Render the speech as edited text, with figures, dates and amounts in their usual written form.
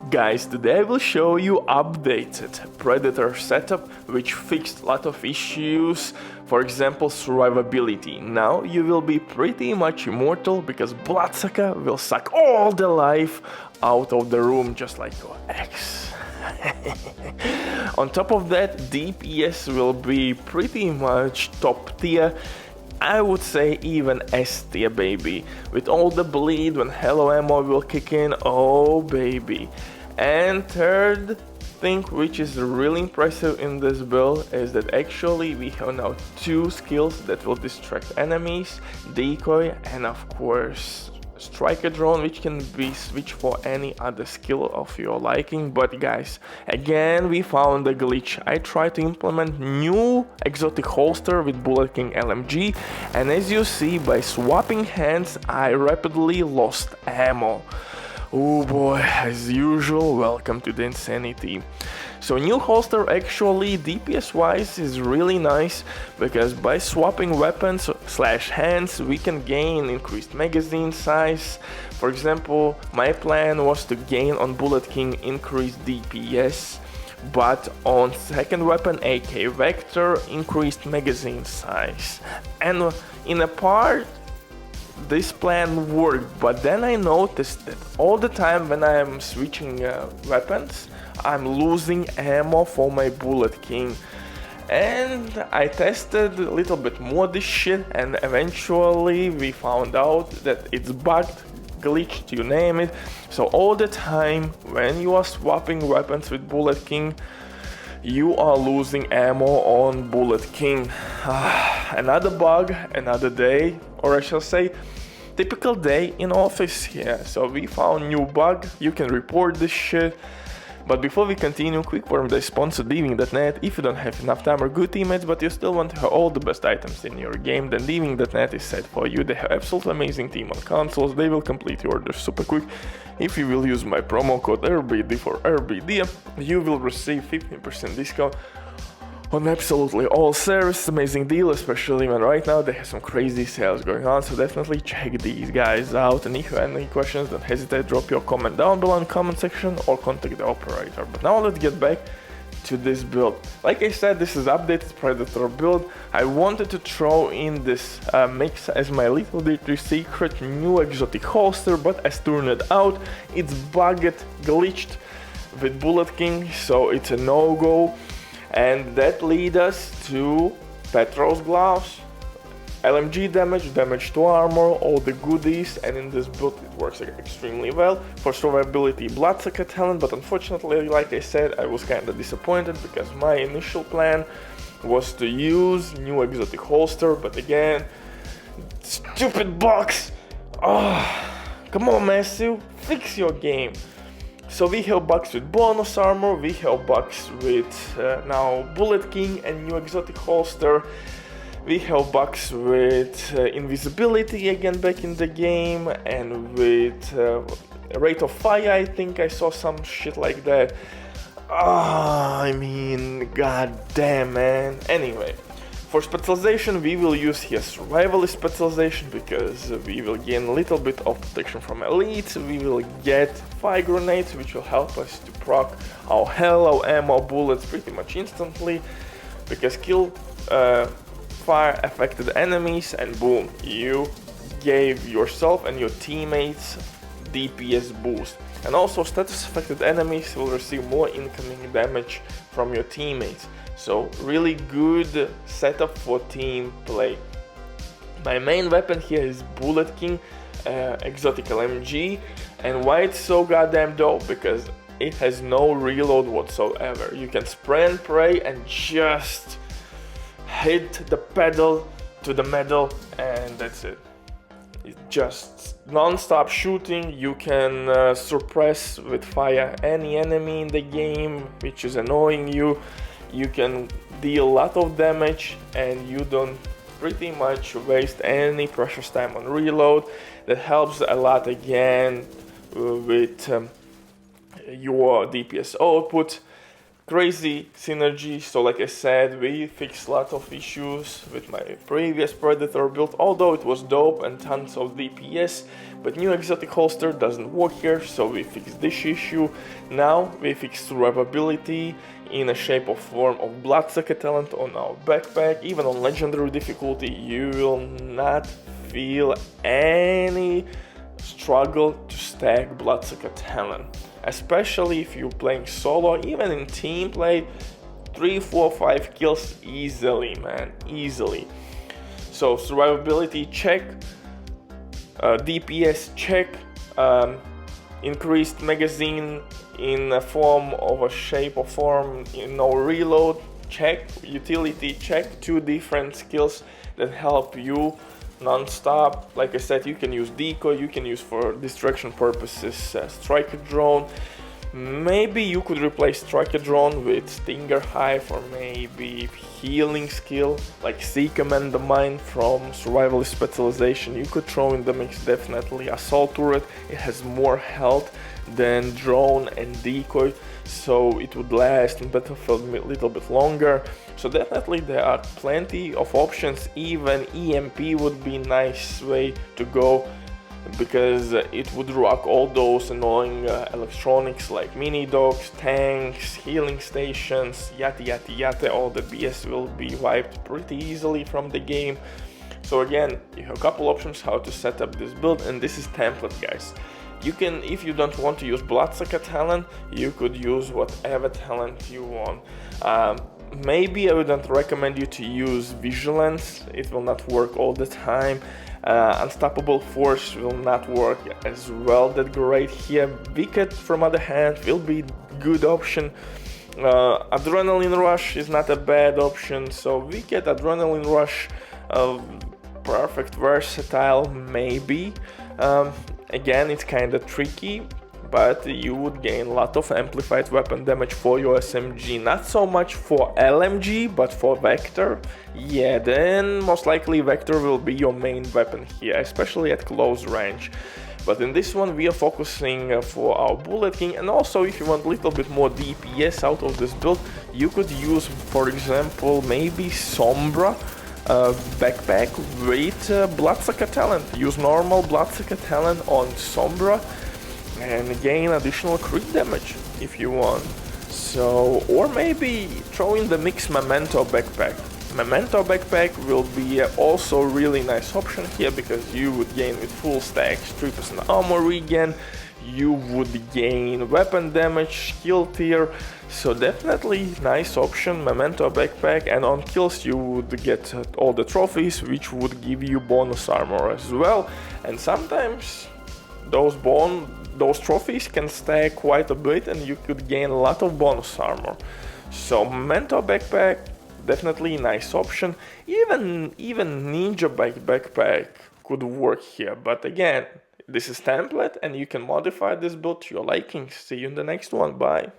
Guys, today I will show you updated Predator setup which fixed a lot of issues, for example survivability. Now you will be pretty much immortal because Bloodsukcer will suck all the life out of the room just like your ex. On top of that, DPS will be pretty much top tier. I would say even S tier, baby. With all the bleed when Hello Ammo will kick in, oh baby. And third thing which is really impressive in this build is that actually we have now two skills that will distract enemies, decoy and of course striker drone, which can be switched for any other skill of your liking. But guys, again we found a glitch. I tried to implement new exotic holster with Bullet King LMG, and as you see, by swapping hands I rapidly lost ammo. Oh boy, as usual, welcome to the insanity. So new holster actually DPS wise is really nice because by swapping weapons / hands we can gain increased magazine size. For example, my plan was to gain on Bullet King increased DPS, but on second weapon AK Vector increased magazine size. And in a part this plan worked, but then I noticed that all the time when I am switching weapons I'm losing ammo for my Bullet King. And I tested a little bit more this shit, and eventually we found out that it's bugged, glitched, you name it. So all the time when you are swapping weapons with Bullet King you are losing ammo on Bullet King. Another bug, another day, or I shall say typical day in office here. So we found new bug, you can report this shit. But before we continue, quick word from the sponsor Leaving.net. If you don't have enough time or good teammates but you still want to have all the best items in your game, then Leaving.net is set for you. They have absolutely amazing team on consoles, they will complete your orders super quick. If you will use my promo code RBD for RBD, you will receive 15% discount on absolutely all services. Amazing deal, especially when right now they have some crazy sales going on, so definitely check these guys out. And if you have any questions, don't hesitate, drop your comment down below in the comment section or contact the operator. But now let's get back to this build. Like I said, this is updated Predator build. I wanted to throw in this mix as my little dirty secret new exotic holster, but as turned out it's bugged, glitched with Bullet King, so it's a no-go. And that leads us to Petrol's gloves, LMG damage to armor, all the goodies, and in this build it works extremely well. For survivability, Bloodsukcer talent, but unfortunately, like I said, I was kinda disappointed because my initial plan was to use new exotic holster, but again, stupid box! Oh, come on Mathias, fix your game! So we have bugs with bonus armor, we have bugs with now Bullet King and new exotic holster. We have bugs with invisibility again back in the game, and with rate of fire. I think I saw some shit like that. I mean, god damn, man. Anyway, for specialization we will use here survivalist specialization because we will gain a little bit of protection from elites. We will get fire grenades which will help us to proc our Hello Ammo bullets pretty much instantly, because kill fire affected enemies and boom, you gave yourself and your teammates DPS boost. And also status affected enemies will receive more incoming damage from your teammates. So really good setup for team play. My main weapon here is Bullet King exotic LMG, and why it's so goddamn dope? Because it has no reload whatsoever. You can spray and pray and just hit the pedal to the metal and that's it. It's just non-stop shooting. You can suppress with fire any enemy in the game which is annoying you. You can deal a lot of damage and you don't pretty much waste any precious time on reload. That helps a lot again with your DPS output. crazy synergy. So like I said, we fixed a lot of issues with my previous Predator build, although it was dope and tons of DPS, but new exotic holster doesn't work here, so we fixed this issue. Now we fixed survivability in a shape or form of Bloodsukcer talent on our backpack. Even on legendary difficulty you will not feel any struggle to stack Bloodsukcer talent, especially if you're playing solo. Even in team play, 3, 4, 5 kills easily, man, easily. So survivability check, DPS check, increased magazine in a form of a shape or form, no reload check, utility check, 2 different skills that help you non-stop. Like I said, you can use decoy, you can use for distraction purposes striker drone. Maybe you could replace striker drone with stinger hive, or maybe healing skill like Sea Command the Mine from survivalist specialization. You could throw in the mix definitely. Assault turret, it has more health than drone and decoy, so it would last in battlefield a little bit longer. So definitely there are plenty of options. Even EMP would be a nice way to go, because it would rock all those annoying electronics like mini dogs, tanks, healing stations, yada yada yada. All the BS will be wiped pretty easily from the game. So again, you have a couple options how to set up this build, and this is template, guys. You can, if you don't want to use Bloodsukcer talent, you could use whatever talent you want. Maybe I wouldn't recommend you to use Vigilance, it will not work all the time. Unstoppable Force will not work as well that great here. Wicked, from other hand, will be good option. Adrenaline Rush is not a bad option, so Wicked, Adrenaline Rush, perfect, versatile, maybe. Again, it's kinda tricky, but you would gain a lot of amplified weapon damage for your SMG. Not so much for LMG, but for Vector, yeah, then most likely Vector will be your main weapon here, especially at close range. But in this one we are focusing for our Bullet King, and also if you want a little bit more DPS out of this build, you could use, for example, maybe Sombra backpack with Bloodsukcer talent. Use normal Bloodsukcer talent on Sombra and gain additional crit damage if you want. So, or maybe throw in the mix Memento backpack. Memento backpack will be also really nice option here, because you would gain with full stacks 3% armor regen, you would gain weapon damage, skill tier, so definitely nice option, Memento backpack. And on kills you would get all the trophies, which would give you bonus armor as well, and sometimes those trophies can stack quite a bit and you could gain a lot of bonus armor. So Memento backpack, definitely nice option. Even Ninja backpack could work here, but again, this is template and you can modify this build to your liking. See you in the next one, bye.